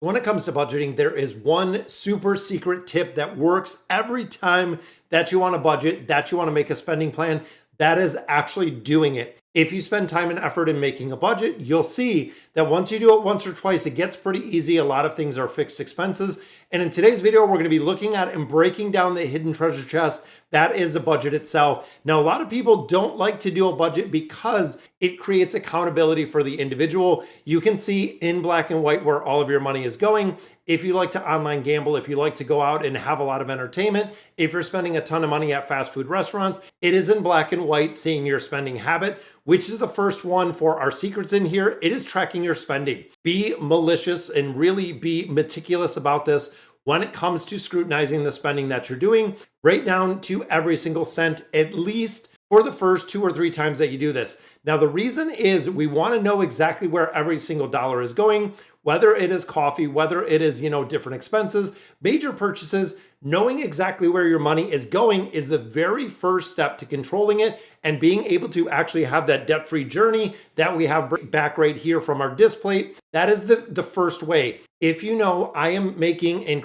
When it comes to budgeting, there is one super secret tip that works every time that you want to budget, that you want to make a spending plan. That is actually doing it. If you spend time and effort in making a budget, you'll see that once you do it once or twice, it gets pretty easy. A lot of things are fixed expenses. And in today's video, we're going to be looking at and breaking down the hidden treasure chest. That is a budget itself. Now, a lot of people don't like to do a budget because it creates accountability for the individual. You can see in black and white where all of your money is going. If you like to online gamble, if you like to go out and have a lot of entertainment, if you're spending a ton of money at fast food restaurants, it is in black and white seeing your spending habit, which is the first one for our secrets in here. It is tracking your spending. Be malicious and really be meticulous about this when it comes to scrutinizing the spending that you're doing, right down to every single cent, at least for the first 2 or 3 times that you do this. Now, the reason is we want to know exactly where every single dollar is going, whether it is coffee, whether it is, different expenses, major purchases. Knowing exactly where your money is going is the very first step to controlling it and being able to actually have that debt-free journey that we have back right here from our display. That is the first way. If you know I am making and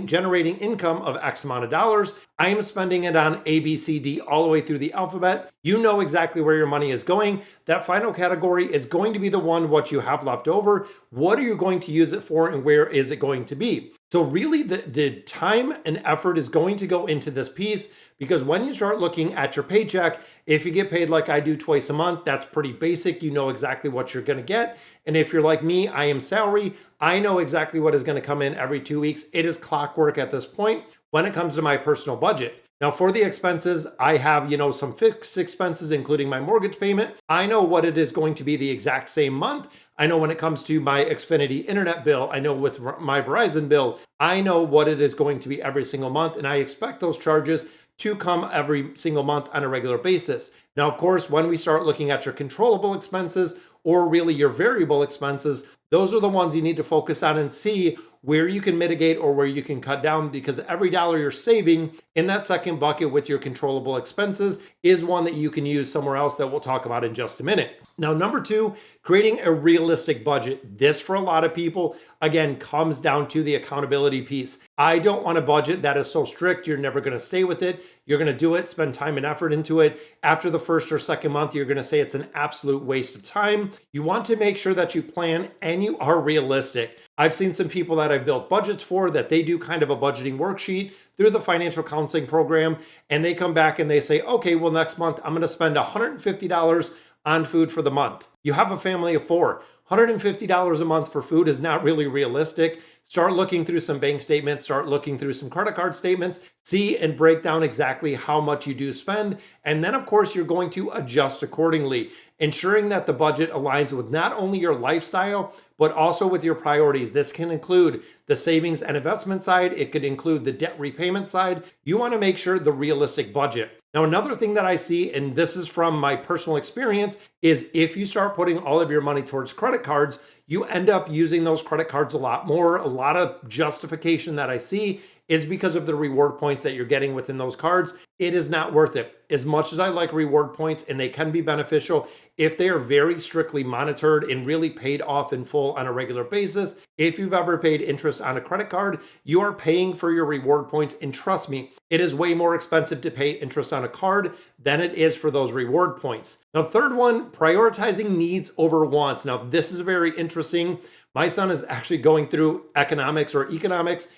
generating income of X amount of dollars, I am spending it on A, B, C, D all the way through the alphabet. You know exactly where your money is going. That final category is going to be the one what you have left over. What are you going to use it for and where is it going to be? So really the time and effort is going to go into this piece, because when you start looking at your paycheck, if you get paid like I do twice a month, that's pretty basic. You know exactly what you're going to get. And if you're like me, I am salary. I know exactly what is going to come in every 2 weeks. It is clockwork at this point when it comes to my personal budget. Now, for the expenses, I have, some fixed expenses, including my mortgage payment. I know what it is going to be the exact same month. I know when it comes to my Xfinity internet bill, I know with my Verizon bill, I know what it is going to be every single month. And I expect those charges to come every single month on a regular basis. Now, of course, when we start looking at your controllable expenses or really your variable expenses, those are the ones you need to focus on and see where you can mitigate or where you can cut down, because every dollar you're saving in that second bucket with your controllable expenses is one that you can use somewhere else that we'll talk about in just a minute. Now, number 2, creating a realistic budget. This, for a lot of people, again, comes down to the accountability piece. I don't want a budget that is so strict you're never going to stay with it. You're going to do it, spend time and effort into it. After the first or second month, you're going to say it's an absolute waste of time. You want to make sure that you plan and you are realistic. I've seen some people that I've built budgets for that they do kind of a budgeting worksheet through the financial counseling program, and they come back and they say, okay, well, next month I'm going to spend $150 on food for the month. You have a family of 4. $150 a month for food is not really realistic. Start looking through some bank statements, start looking through some credit card statements, see and break down exactly how much you do spend. And then, of course, you're going to adjust accordingly, ensuring that the budget aligns with not only your lifestyle, but also with your priorities. This can include the savings and investment side. It could include the debt repayment side. You want to make sure the realistic budget. Now, another thing that I see, and this is from my personal experience, is if you start putting all of your money towards credit cards, you end up using those credit cards a lot more. A lot of justification that I see is because of the reward points that you're getting within those cards. It is not worth it. As much as I like reward points, and they can be beneficial if they are very strictly monitored and really paid off in full on a regular basis. If you've ever paid interest on a credit card, you are paying for your reward points. And trust me, it is way more expensive to pay interest on a card than it is for those reward points. Now, third one, prioritizing needs over wants. Now, this is very interesting. My son is actually going through economics,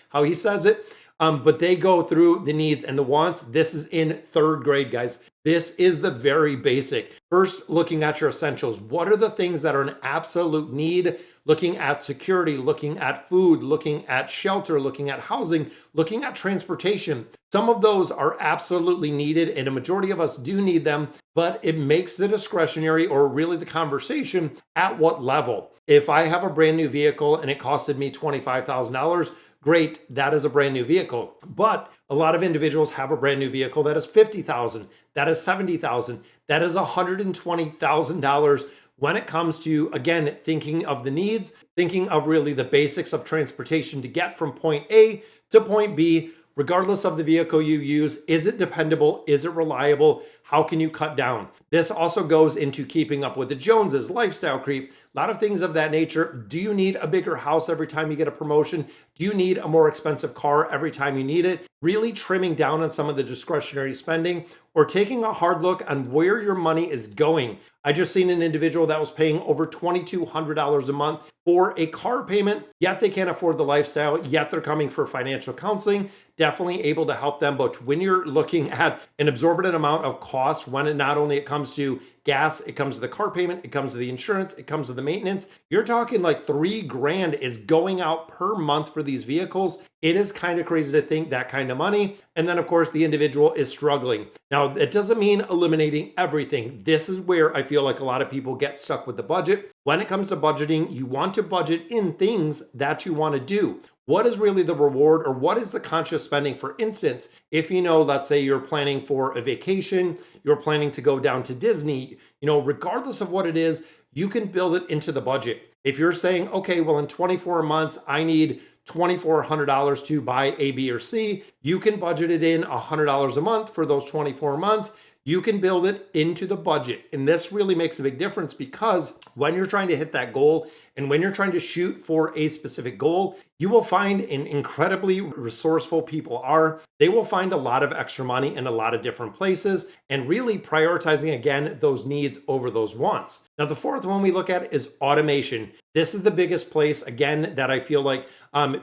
how he says it. But they go through the needs and the wants. This is in 3rd grade, guys. This is the very basic. First, looking at your essentials. What are the things that are an absolute need? Looking at security, looking at food, looking at shelter, looking at housing, looking at transportation. Some of those are absolutely needed, and a majority of us do need them, but it makes the discretionary, or really the conversation, at what level. If I have a brand new vehicle and it costed me $25,000, great, that is a brand new vehicle. But a lot of individuals have a brand new vehicle that is $50,000, that is $70,000, that is $120,000. When it comes to, again, thinking of the needs, thinking of really the basics of transportation to get from point A to point B, regardless of the vehicle you use, is it dependable? Is it reliable? How can you cut down? This also goes into keeping up with the Joneses, lifestyle creep, a lot of things of that nature. Do you need a bigger house every time you get a promotion? Do you need a more expensive car every time you need it? Really trimming down on some of the discretionary spending, or taking a hard look on where your money is going. I just seen an individual that was paying over $2,200 a month for a car payment, yet they can't afford the lifestyle, yet they're coming for financial counseling. Definitely able to help them. But when you're looking at an absorbent amount of cost, when it not only it comes to gas, it comes to the car payment, it comes to the insurance, it comes to the maintenance, you're talking like $3,000 is going out per month for these vehicles. It is kind of crazy to think that kind of money. And then of course the individual is struggling. Now, it doesn't mean eliminating everything. This is where I feel like a lot of people get stuck with the budget. When it comes to budgeting, you want to budget in things that you want to do. What is really the reward, or what is the conscious spending? For instance, if let's say you're planning for a vacation, you're planning to go down to Disney, regardless of what it is, you can build it into the budget. If you're saying, okay, well, in 24 months, I need $2,400 to buy A, B, or C, you can budget it in $100 a month for those 24 months. You can build it into the budget. And this really makes a big difference, because when you're trying to hit that goal and when you're trying to shoot for a specific goal, you will find an incredibly resourceful people are. They will find a lot of extra money in a lot of different places, and really prioritizing, again, those needs over those wants. Now, the fourth one we look at is automation. This is the biggest place, again, that I feel like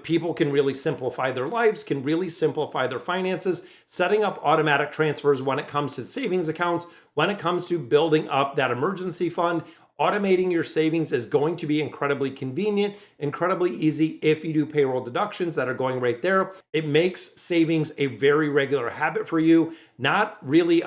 people can really simplify their lives, can really simplify their finances, setting up automatic transfers when it comes to savings accounts, when it comes to building up that emergency fund. Automating your savings is going to be incredibly convenient, incredibly easy if you do payroll deductions that are going right there. It makes savings a very regular habit for you, not really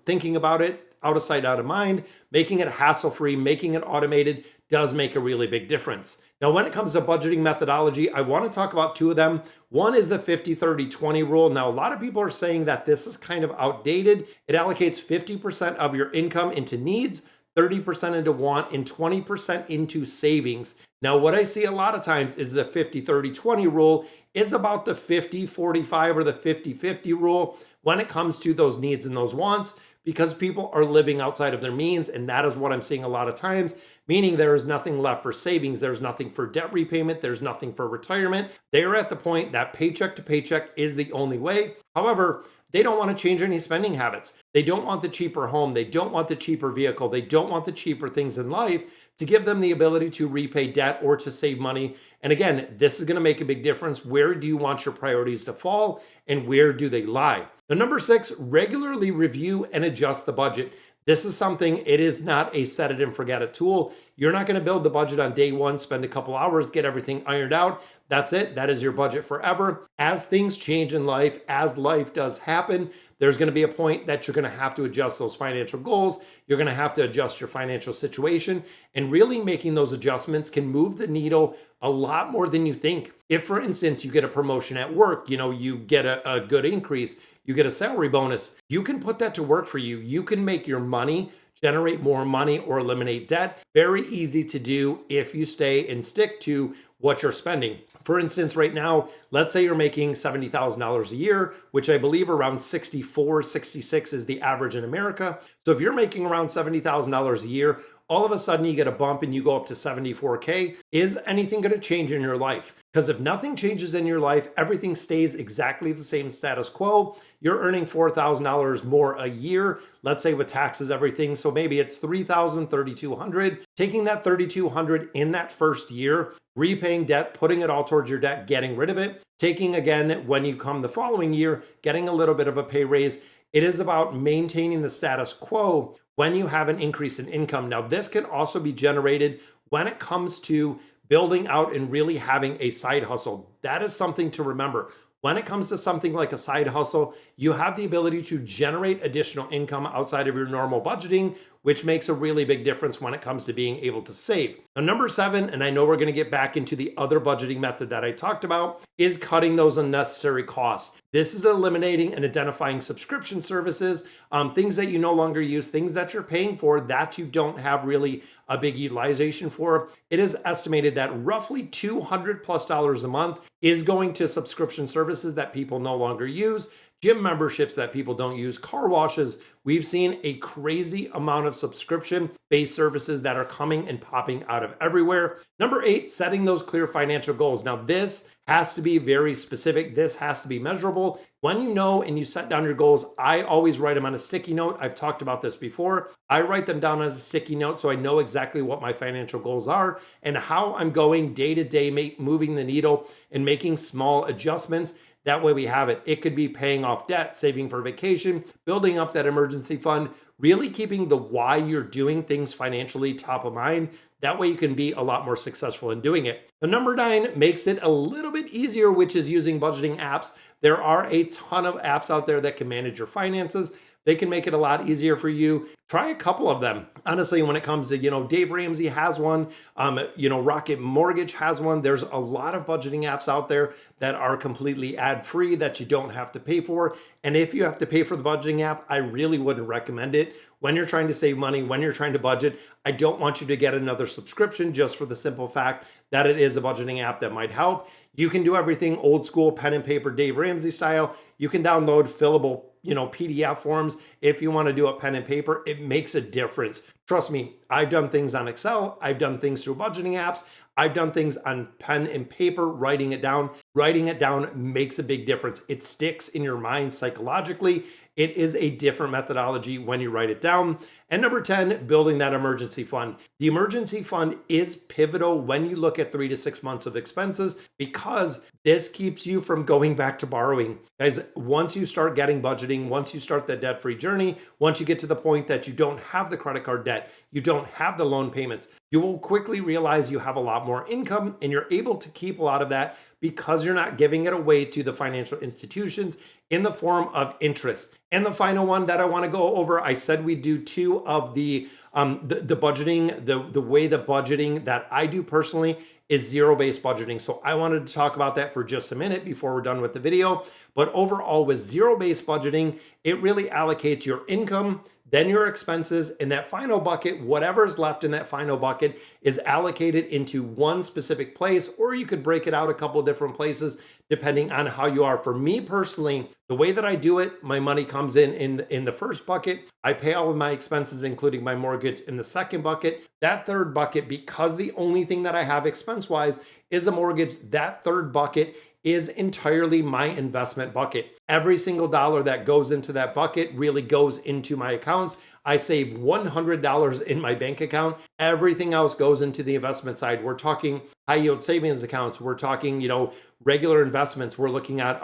thinking about it out of sight, out of mind. Making it hassle-free, making it automated does make a really big difference. Now, when it comes to budgeting methodology, I want to talk about two of them. One is the 50-30-20 rule. Now, a lot of people are saying that this is kind of outdated. It allocates 50% of your income into needs, 30% into want, and 20% into savings. Now, what I see a lot of times is the 50-30-20 rule is about the 50-45 or the 50-50 rule when it comes to those needs and those wants, because people are living outside of their means. And that is what I'm seeing a lot of times, meaning there is nothing left for savings. There's nothing for debt repayment. There's nothing for retirement. They are at the point that paycheck to paycheck is the only way. However, they don't want to change any spending habits. They don't want the cheaper home. They don't want the cheaper vehicle. They don't want the cheaper things in life to give them the ability to repay debt or to save money. And again, this is going to make a big difference. Where do you want your priorities to fall, and where do they lie? Now, number 6, regularly review and adjust the budget. This is something, it is not a set it and forget it tool. You're not going to build the budget on day one, spend a couple hours, get everything ironed out. That's it. That is your budget forever. As things change in life, as life does happen, there's going to be a point that you're going to have to adjust those financial goals. You're going to have to adjust your financial situation, and really making those adjustments can move the needle a lot more than you think. If, for instance, you get a promotion at work, you get a good increase, you get a salary bonus, you can put that to work for you. You can make your money generate more money or eliminate debt. Very easy to do if you stay and stick to what you're spending. For instance, right now, let's say you're making $70,000 a year, which I believe around 64, 66 is the average in America. So if you're making around $70,000 a year, all of a sudden you get a bump and you go up to 74K. Is anything going to change in your life? Because if nothing changes in your life, everything stays exactly the same status quo. You're earning $4,000 more a year, let's say with taxes, everything. So maybe it's $3,000, $3,200. Taking that $3,200 in that first year, repaying debt, putting it all towards your debt, getting rid of it. Taking again, when you come the following year, getting a little bit of a pay raise. It is about maintaining the status quo when you have an increase in income. Now, this can also be generated when it comes to building out and really having a side hustle. That is something to remember. When it comes to something like a side hustle, you have the ability to generate additional income outside of your normal budgeting, which makes a really big difference when it comes to being able to save. Now, number 7, and I know we're going to get back into the other budgeting method that I talked about, is cutting those unnecessary costs. This is eliminating and identifying subscription services, things that you no longer use, things that you're paying for that you don't have really a big utilization for. It is estimated that roughly $200+ a month is going to subscription services that people no longer use. gym memberships that people don't use, car washes. We've seen a crazy amount of subscription-based services that are coming and popping out of everywhere. Number 8, setting those clear financial goals. Now, this has to be very specific. This has to be measurable. When you know and you set down your goals, I always write them on a sticky note. I've talked about this before. I write them down as a sticky note so I know exactly what my financial goals are and how I'm going day to day, moving the needle and making small adjustments. That way we have it. It could be paying off debt, saving for vacation, building up that emergency fund, really keeping the why you're doing things financially top of mind. That way you can be a lot more successful in doing it. The number 9 makes it a little bit easier, which is using budgeting apps. There are a ton of apps out there that can manage your finances. They can make it a lot easier for you. Try a couple of them. Honestly, when it comes to, Dave Ramsey has one, Rocket Mortgage has one. There's a lot of budgeting apps out there that are completely ad-free that you don't have to pay for. And if you have to pay for the budgeting app, I really wouldn't recommend it. When you're trying to save money, when you're trying to budget, I don't want you to get another subscription just for the simple fact that it is a budgeting app that might help. You can do everything old school, pen and paper, Dave Ramsey style. You can download fillable PDF forms. If you want to do it pen and paper, it makes a difference. Trust me, I've done things on Excel. I've done things through budgeting apps. I've done things on pen and paper, writing it down. Writing it down makes a big difference. It sticks in your mind psychologically. It is a different methodology when you write it down. And number 10, building that emergency fund. The emergency fund is pivotal when you look at 3 to 6 months of expenses because this keeps you from going back to borrowing. Guys, once you start getting budgeting, once you start the debt-free journey, once you get to the point that you don't have the credit card debt, you don't have the loan payments, you will quickly realize you have a lot more income and you're able to keep a lot of that because you're not giving it away to the financial institutions in the form of interest. And the final one that I want to go over, I said we do 2 of the budgeting, the way the budgeting that I do personally is zero-based budgeting. So I wanted to talk about that for just a minute before we're done with the video. But overall with zero-based budgeting, it really allocates your income, then your expenses, and that final bucket, whatever's left in that final bucket is allocated into one specific place, or you could break it out a couple different places depending on how you are. For me personally, the way that I do it, my money comes in the first bucket. I pay all of my expenses, including my mortgage, in the second bucket. That third bucket, because the only thing that I have expense-wise is a mortgage, that third bucket is entirely my investment bucket. Every single dollar that goes into that bucket really goes into my accounts. I save $100 in my bank account. Everything else goes into the investment side. We're talking high yield savings accounts. We're talking, regular investments. We're looking at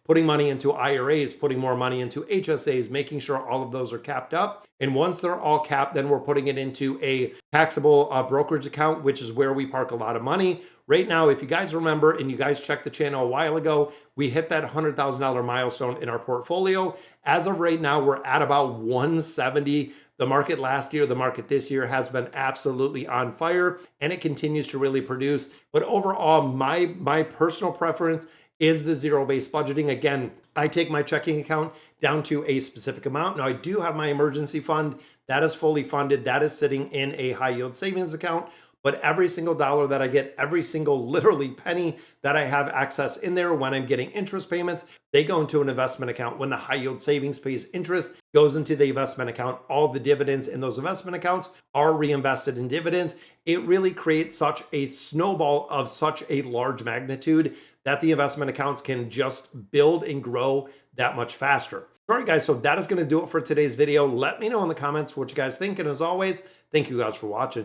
putting money into IRAs, putting more money into HSAs, making sure all of those are capped up. And once they're all capped, then we're putting it into a taxable brokerage account, which is where we park a lot of money. Right now, if you guys remember, and you guys checked the channel a while ago, we hit that $100,000 milestone in our portfolio. As of right now, we're at about 170. The market last year, the market this year has been absolutely on fire, and it continues to really produce. But overall, my personal preference is the zero-based budgeting. Again, I take my checking account down to a specific amount. Now, I do have my emergency fund. That is fully funded. That is sitting in a high yield savings account. But every single dollar that I get, every single literally penny that I have access in there when I'm getting interest payments, they go into an investment account. When the high yield savings pays interest, goes into the investment account. All the dividends in those investment accounts are reinvested in dividends. It really creates such a snowball of such a large magnitude that the investment accounts can just build and grow that much faster. All right, guys, so that is going to do it for today's video. Let me know in the comments what you guys think. And as always, thank you guys for watching.